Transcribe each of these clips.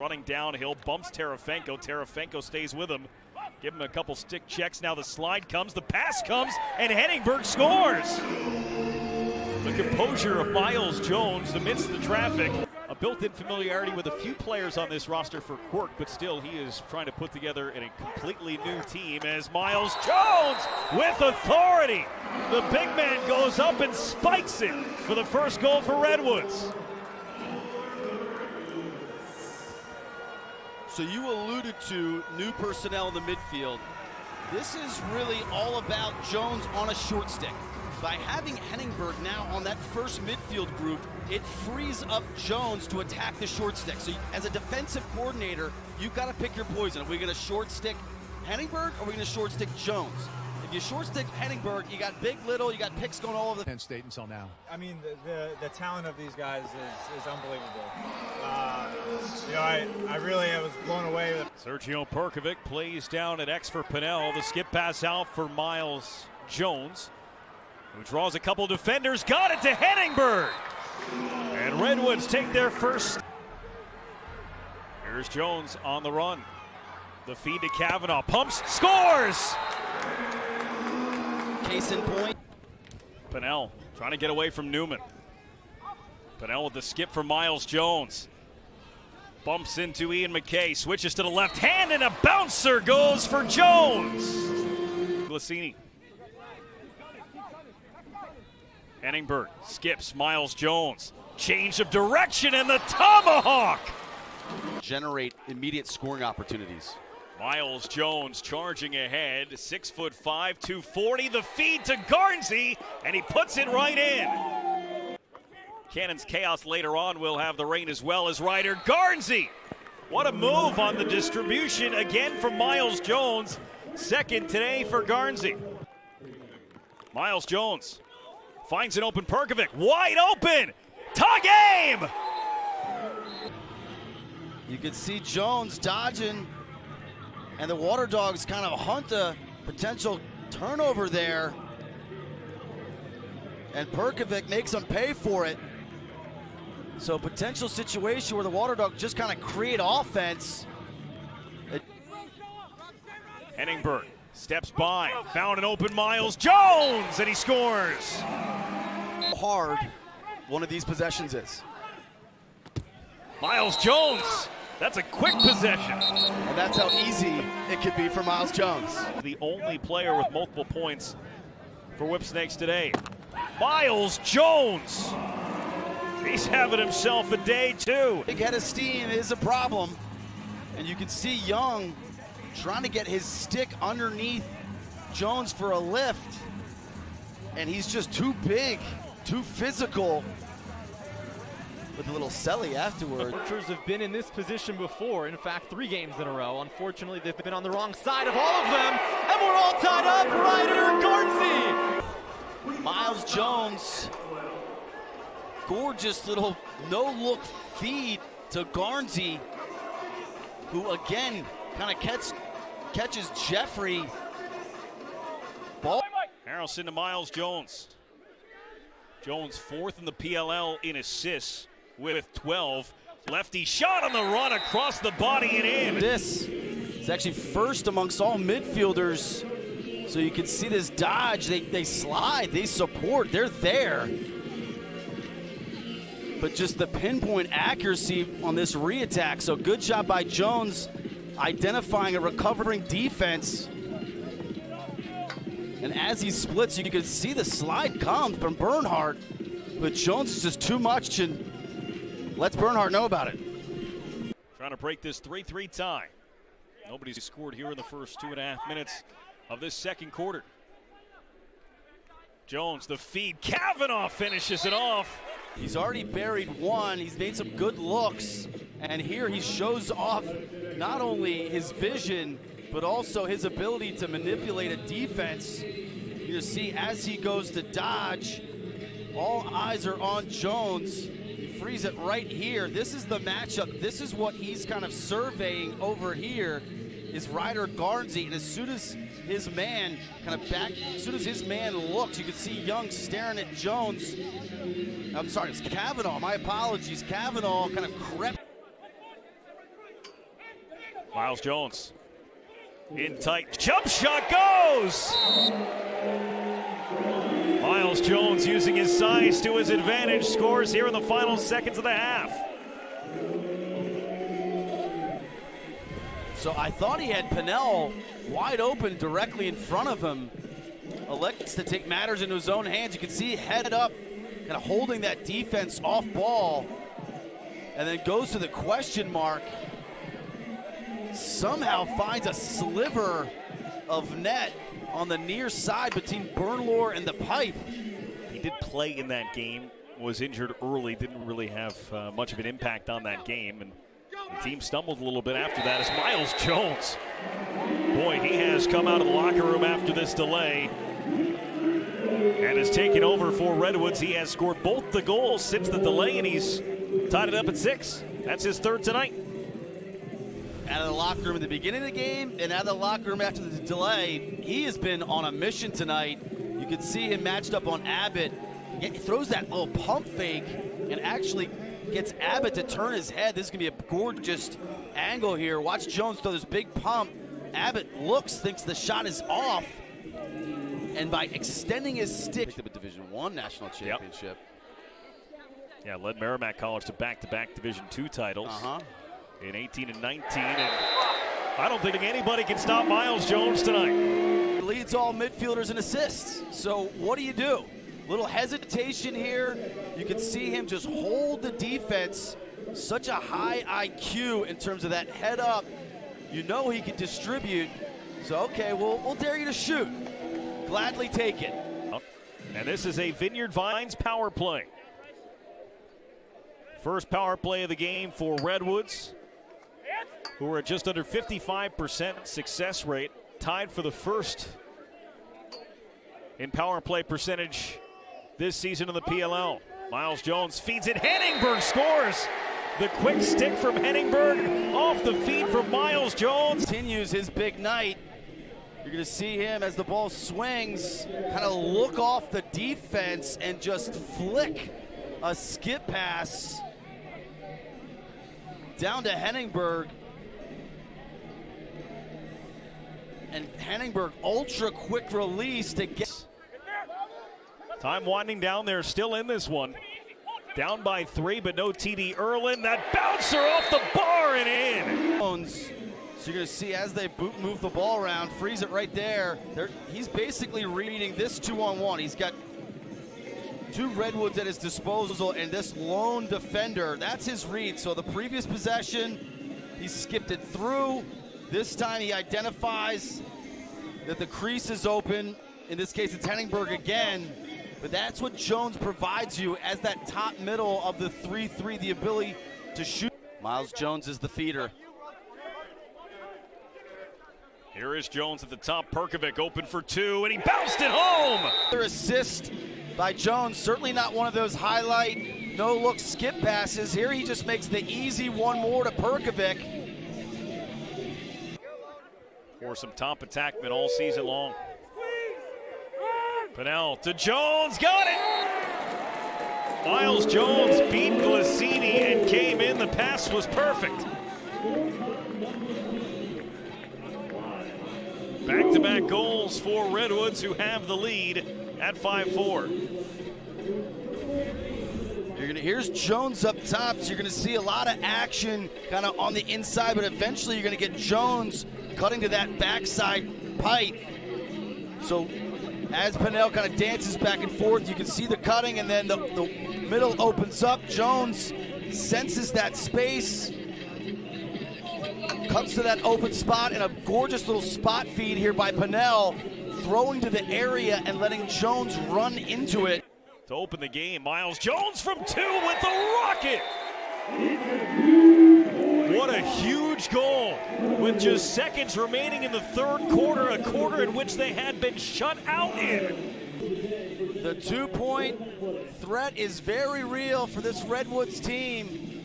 Running downhill, bumps Terefenko. Terefenko stays with him. Give him a couple stick checks. Now the slide comes, the pass comes, and Henningberg scores. The composure of Miles Jones amidst the traffic. A built-in familiarity with a few players on this roster for Quirk, but still he is trying to put together a completely new team as Miles Jones with authority. The big man goes up and spikes it for the first goal for Redwoods. So you alluded to new personnel in the midfield. This is really all about Jones on a short stick. By having Henningberg now on that first midfield group, it frees up Jones to attack the short stick. So as a defensive coordinator, you've got to pick your poison. Are we going to short stick Henningberg or are we going to short stick Jones? If you short stick Henningberg, you got big, little, you got picks going all over the Penn State until now. I mean, the talent of these guys is unbelievable. I was blown away with Sergio Perkovic plays down at X for Pinnell. The skip pass out for Miles Jones, who draws a couple defenders, got it to Henningberg. And Redwoods take their first. Here's Jones on the run. The feed to Kavanaugh, pumps, scores! Case in point. Pinnell trying to get away from Newman. Pinnell with the skip for Miles Jones. Bumps into Ian McKay, switches to the left hand, and a bouncer goes for Jones. Glacini. Henningberg skips Miles Jones. Change of direction and the tomahawk. Generate immediate scoring opportunities. Miles Jones charging ahead, 6'5", 240. The feed to Garnsey, and he puts it right in. Cannon's Chaos later on will have the rain as well as Ryder Garnsey. What a move on the distribution again from Miles Jones. Second today for Garnsey. Miles Jones finds an open Perkovic, wide open. Tie game! You can see Jones dodging, and the Water Dogs kind of hunt a potential turnover there. And Perkovic makes them pay for it. So potential situation where the Water Dogs just kind of create offense. Henningberg steps by, found an open Miles Jones, and he scores. Hard one of these possessions is. Miles Jones, that's a quick possession. And that's how easy it could be for Miles Jones. The only player with multiple points for Whipsnakes today. Miles Jones. He's having himself a day too. Big head of steam is a problem. And you can see Young trying to get his stick underneath Jones for a lift. And he's just too big, too physical. With a little celly afterward. Archers have been in this position before. In fact, 3 games in a row. Unfortunately, they've been on the wrong side of all of them. And we're all tied up. Ryder Garnsey. Miles Jones. Gorgeous little no-look feed to Garnsey, who again kind of catches Jeffrey. Ball. Harrelson to Miles Jones. Jones 4th in the PLL in assists with 12. Lefty shot on the run across the body and in. This is actually first amongst all midfielders. So you can see this dodge. They slide, they support, they're there. But just the pinpoint accuracy on this re-attack. So good job by Jones identifying a recovering defense. And as he splits, you can see the slide come from Bernhardt. But Jones is just too much and lets Bernhardt know about it. Trying to break this 3-3 tie. Nobody's scored here in the first 2.5 minutes of this second quarter. Jones, the feed. Kavanaugh finishes it off. He's already buried one. He's made some good looks. And here he shows off not only his vision, but also his ability to manipulate a defense. You see, as he goes to dodge, all eyes are on Jones. He frees it right here. This is the matchup. This is what he's kind of surveying over here, is Ryder Garnsey. And as soon as his man as soon as his man looks, you can see Young staring at Jones. I'm sorry, it's Kavanaugh. My apologies. Kavanaugh kind of crept. Miles Jones in tight, jump shot goes! Miles Jones using his size to his advantage, scores here in the final seconds of the half. So I thought he had Pinnell wide open directly in front of him. Elects to take matters into his own hands. You can see head up, kind of holding that defense off ball, and then goes to the question mark. Somehow finds a sliver of net on the near side between Bernlohr and the pipe. He did play in that game, was injured early, didn't really have much of an impact on that game, and the team stumbled a little bit after that as Miles Jones. Boy, he has come out of the locker room after this delay and has taken over for Redwoods. He has scored both the goals since the delay, and he's tied it up at 6. That's his third tonight. Out of the locker room at the beginning of the game and out of the locker room after the delay, he has been on a mission tonight. You can see him matched up on Abbott. He throws that little pump fake and actually gets Abbott to turn his head. This is going to be a gorgeous angle here. Watch Jones throw this big pump. Abbott looks, thinks the shot is off, and by extending his stick, picked up a Division I national championship. Yeah, led Merrimack College to back-to-back Division II titles in 18 and 19, and I don't think anybody can stop Miles Jones tonight. Leads all midfielders in assists. So what do you do? Little hesitation here. You can see him just hold the defense. Such a high IQ in terms of that head up. You know he can distribute. So, okay, we'll dare you to shoot. Gladly take it. And this is a Vineyard Vines power play. First power play of the game for Redwoods, who are at just under 55% success rate, tied for the first in power play percentage this season in the PLL. Miles Jones feeds it. Henningberg scores. The quick stick from Henningberg off the feed from Miles Jones. Continues his big night. You're going to see him as the ball swings, kind of look off the defense and just flick a skip pass down to Henningberg. And Henningberg, ultra quick release to get. Time winding down there, still in this one. Down by 3, but no TD Erlin. That bouncer off the bar and in. So you're going to see as they move the ball around, freeze it right there. He's basically reading this 2-on-1. He's got 2 Redwoods at his disposal and this lone defender. That's his read. So the previous possession, he skipped it through. This time he identifies that the crease is open. In this case, it's Henningberg again. But that's what Jones provides you as that top middle of the 3-3, the ability to shoot. Miles Jones is the feeder. Here is Jones at the top. Perkovic open for 2, and he bounced it home. Another assist by Jones. Certainly not one of those highlight, no-look skip passes. Here he just makes the easy one more to Perkovic. For some top attackmen all season long. Pinnell to Jones, got it! Miles Jones beat Glacini and came in. The pass was perfect. Back-to-back goals for Redwoods, who have the lead at 5-4. Here's Jones up top, so you're going to see a lot of action kind of on the inside, but eventually you're going to get Jones cutting to that backside pipe. So as Pinnell kind of dances back and forth, you can see the cutting, and then the middle opens up. Jones senses that space, cuts to that open spot, and a gorgeous little spot feed here by Pinnell, throwing to the area and letting Jones run into it. To open the game, Miles Jones from 2 with the rocket. What a huge goal with just seconds remaining in the third quarter, a quarter in which they had been shut out in. The 2-point threat is very real for this Redwoods team.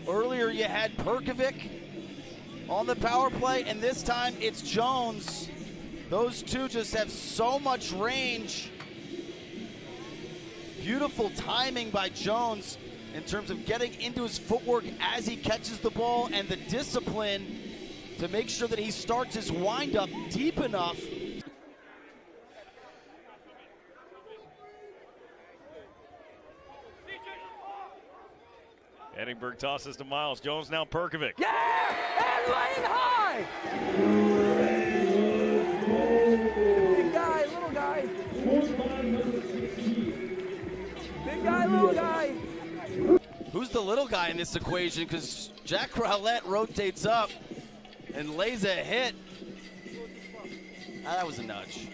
Earlier you had Perkovic on the power play, and this time it's Jones. Those two just have so much range. Beautiful timing by Jones in terms of getting into his footwork as he catches the ball, and the discipline to make sure that he starts his windup deep enough. Henningberg tosses to Miles. Jones now Perkovic. Yeah! And laying high! Big guy, little guy. Big guy, little guy. Who's the little guy in this equation? Because Jack Rowlett rotates up and lays a hit. That was a nudge.